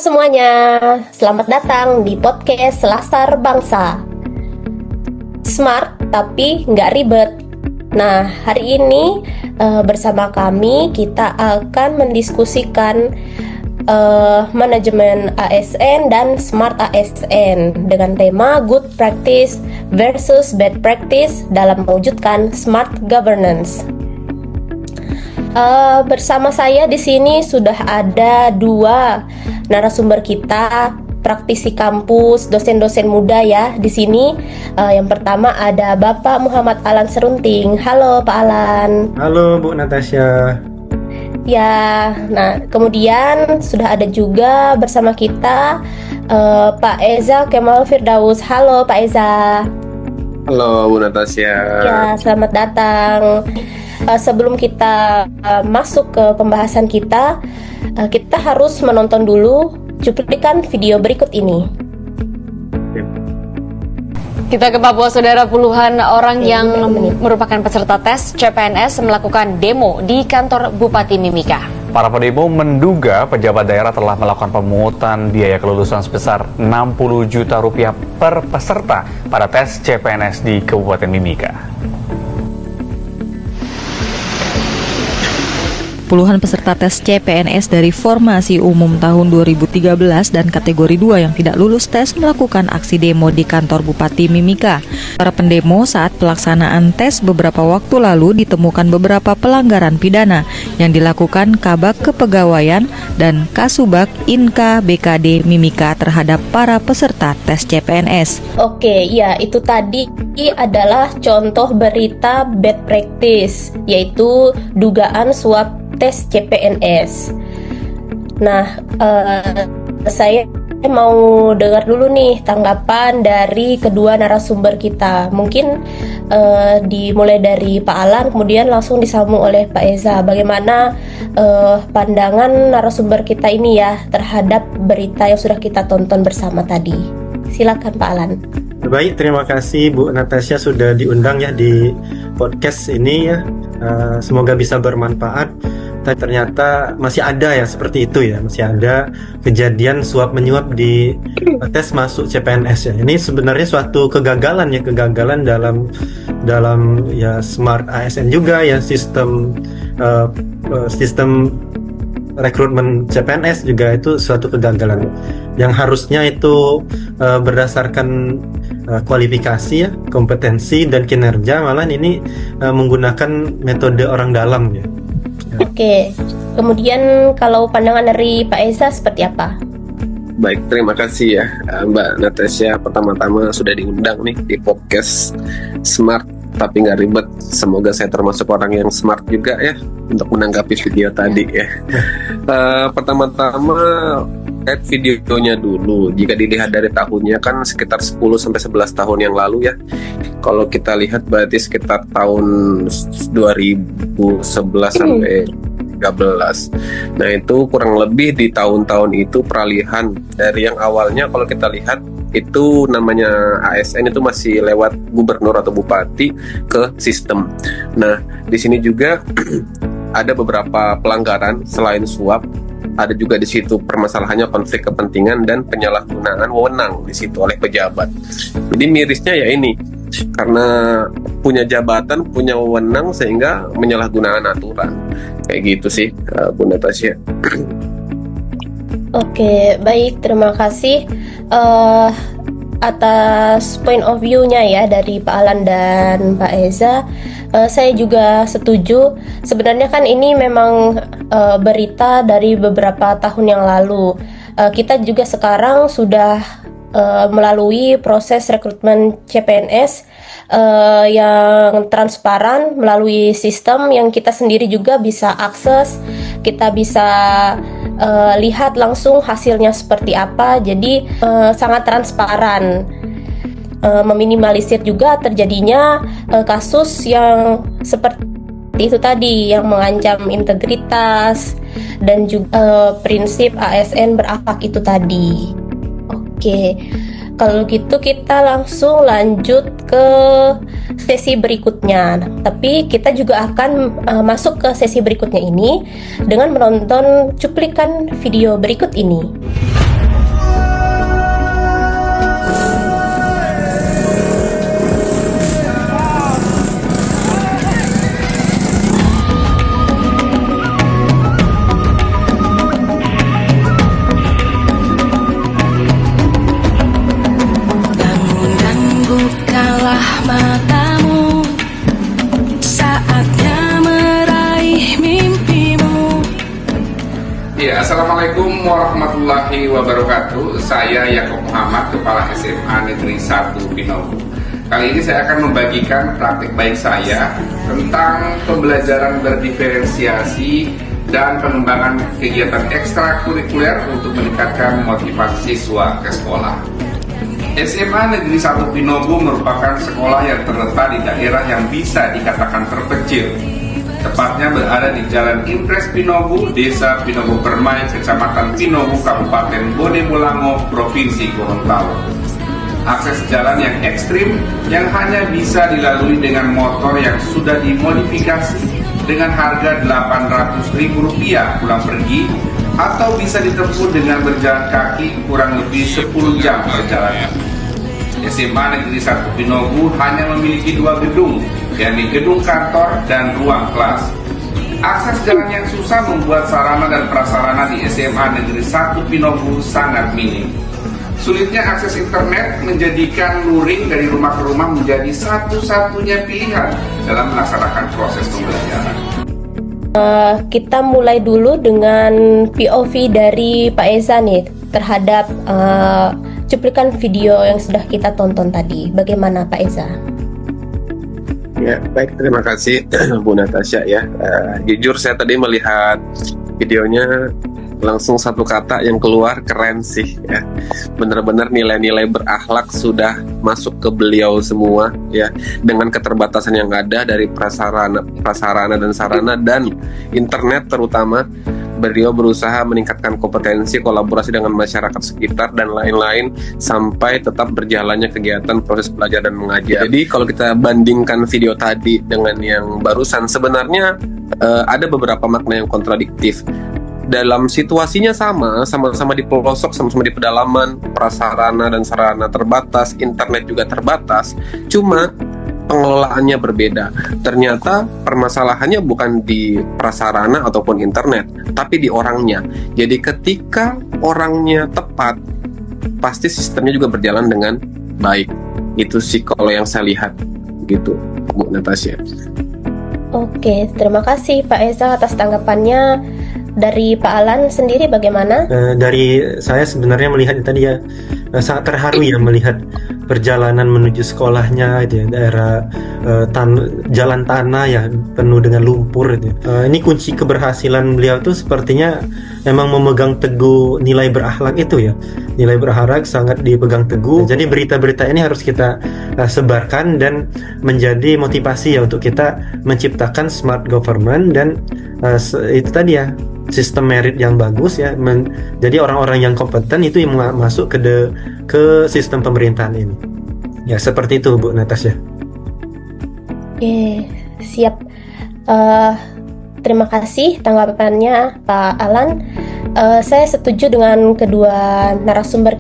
semuanya, selamat datang di podcast Selasar Bangsa. Smart tapi nggak ribet. Nah, hari ini bersama kami kita akan mendiskusikan manajemen ASN dan Smart ASN dengan tema Good Practice versus Bad Practice dalam mewujudkan Smart Governance. Bersama saya di sini sudah ada dua narasumber kita, praktisi kampus, dosen-dosen muda ya di sini. Yang pertama ada Bapak Muhammad Alan Serunting. Halo Pak Alan. Halo Bu Natasha. Ya, nah kemudian sudah ada juga bersama kita Pak Eza Kemal Firdaus. Halo Pak Eza. Halo Bu Natasha. Ya, selamat datang. Sebelum kita masuk ke pembahasan kita harus menonton dulu cuplikan video berikut ini. Kita ke Papua, saudara. Puluhan orang yang merupakan peserta tes CPNS melakukan demo di kantor Bupati Mimika. Para pendemo menduga pejabat daerah telah melakukan pemungutan biaya kelulusan sebesar Rp60 juta per peserta pada tes CPNS di Kabupaten Mimika. Puluhan peserta tes CPNS dari formasi umum tahun 2013 dan kategori 2 yang tidak lulus tes melakukan aksi demo di kantor Bupati Mimika. Para pendemo saat pelaksanaan tes beberapa waktu lalu ditemukan beberapa pelanggaran pidana yang dilakukan Kabak Kepegawaian dan Kasubag Inka BKD Mimika terhadap para peserta tes CPNS. Oke, ya itu tadi adalah contoh berita bad practice, yaitu dugaan suap tes CPNS. Nah, saya mau dengar dulu nih tanggapan dari kedua narasumber kita. Mungkin dimulai dari Pak Alan, kemudian langsung disambung oleh Pak Eza. Bagaimana pandangan narasumber kita ini ya terhadap berita yang sudah kita tonton bersama tadi? Silakan Pak Alan. Baik, terima kasih Bu Natasha sudah diundang ya di podcast ini ya. Semoga bisa bermanfaat. Tapi ternyata masih ada ya seperti itu ya, masih ada kejadian suap menyuap di tes masuk CPNS ya. Ini sebenarnya suatu kegagalan dalam ya Smart ASN juga ya, sistem rekrutmen CPNS juga itu suatu kegagalan yang harusnya itu berdasarkan kualifikasi ya, kompetensi dan kinerja, malah ini menggunakan metode orang dalam ya. Oke, kemudian kalau pandangan dari Pak Eza seperti apa? Baik, terima kasih ya Mbak Natasha. Pertama-tama sudah diundang nih di podcast Smart tapi nggak ribet. Semoga saya termasuk orang yang smart juga ya untuk menanggapi video tadi ya. Pertama-tama lihat videonya dulu. Jika dilihat dari tahunnya kan sekitar 10-11 tahun yang lalu ya. Kalau kita lihat berarti sekitar tahun 2011 sampai 2013. Nah itu kurang lebih di tahun-tahun itu peralihan dari yang awalnya kalau kita lihat itu namanya ASN itu masih lewat gubernur atau bupati ke sistem. Nah di sini juga ada beberapa pelanggaran selain suap. Ada juga di situ permasalahannya konflik kepentingan dan penyalahgunaan wewenang di situ oleh pejabat. Jadi mirisnya ya ini, karena punya jabatan, punya wewenang sehingga menyalahgunakan aturan. Kayak gitu sih, Bu Natasha. Oke, baik, terima kasih atas point of view-nya ya dari Pak Alan dan Pak Eza. Saya juga setuju. Sebenarnya kan ini memang berita dari beberapa tahun yang lalu. Kita juga sekarang sudah melalui proses rekrutmen CPNS yang transparan melalui sistem yang kita sendiri juga bisa akses. Kita bisa lihat langsung hasilnya seperti apa. Jadi sangat transparan. Meminimalisir juga terjadinya kasus yang seperti itu tadi, yang mengancam integritas dan juga prinsip ASN berakhlak itu tadi. Oke, kalau gitu kita langsung lanjut ke sesi berikutnya. Tapi kita juga akan masuk ke sesi berikutnya ini dengan menonton cuplikan video berikut ini. Assalamualaikum warahmatullahi wabarakatuh. Saya Yakob Muhammad, Kepala SMA Negeri 1 Pinogu. Kali ini saya akan membagikan praktik baik saya tentang pembelajaran berdiferensiasi dan pengembangan kegiatan ekstrakurikuler untuk meningkatkan motivasi siswa ke sekolah. SMA Negeri 1 Pinogu merupakan sekolah yang terletak di daerah yang bisa dikatakan terpencil. Tepatnya berada di Jalan Impres Pinogu, Desa Pinogu Permai, Kecamatan Pinogu, Kabupaten Bonemolango, Provinsi Gorontalo. Akses jalan yang ekstrim yang hanya bisa dilalui dengan motor yang sudah dimodifikasi dengan harga Rp800.000 pulang pergi, atau bisa ditempuh dengan berjalan kaki kurang lebih 10 jam perjalanan. SMA Negeri 1 Pinogu hanya memiliki 2 gedung, yakni gedung kantor dan ruang kelas. Akses jalan yang susah membuat sarana dan prasarana di SMA Negeri 1 Pinogu sangat minim. Sulitnya akses internet menjadikan luring dari rumah ke rumah menjadi satu-satunya pilihan dalam melaksanakan proses pembelajaran. Kita mulai dulu dengan POV dari Pak Eza nih terhadap cuplikan video yang sudah kita tonton tadi. Bagaimana Pak Eza? Ya, baik, terima kasih Bu Natasha ya. Jujur saya tadi melihat videonya, langsung satu kata yang keluar, keren sih ya. Benar-benar nilai-nilai berakhlak sudah masuk ke beliau semua ya, dengan keterbatasan yang ada dari prasarana dan sarana dan internet terutama. Beliau berusaha meningkatkan kompetensi, kolaborasi dengan masyarakat sekitar dan lain-lain sampai tetap berjalannya kegiatan proses belajar dan mengajar. Jadi kalau kita bandingkan video tadi dengan yang barusan, sebenarnya ada beberapa makna yang kontradiktif. Dalam situasinya sama-sama di pelosok, sama-sama di pedalaman, prasarana dan sarana terbatas, internet juga terbatas, cuma pengelolaannya berbeda. Ternyata permasalahannya bukan di prasarana ataupun internet, tapi di orangnya. Jadi ketika orangnya tepat, pasti sistemnya juga berjalan dengan baik. Itu sih kalau yang saya lihat, gitu Bu Natasha. Oke, terima kasih Pak Eza atas tanggapannya. Dari Pak Alan sendiri bagaimana? Dari saya sebenarnya melihat tadi ya, sangat terharu ya melihat perjalanan menuju sekolahnya gitu ya, daerah jalan tanah ya penuh dengan lumpur gitu. Ini kunci keberhasilan beliau tuh sepertinya memang memegang teguh nilai berakhlak itu ya. Nilai berakhlak sangat dipegang teguh. Jadi berita-berita ini harus kita sebarkan dan menjadi motivasi ya untuk kita menciptakan smart government dan itu tadi ya, sistem merit yang bagus ya, jadi orang-orang yang kompeten itu yang masuk ke sistem pemerintahan ini. Ya seperti itu Bu Natasha. Oke, siap. Terima kasih tanggapannya Pak Alan. Saya setuju dengan kedua narasumber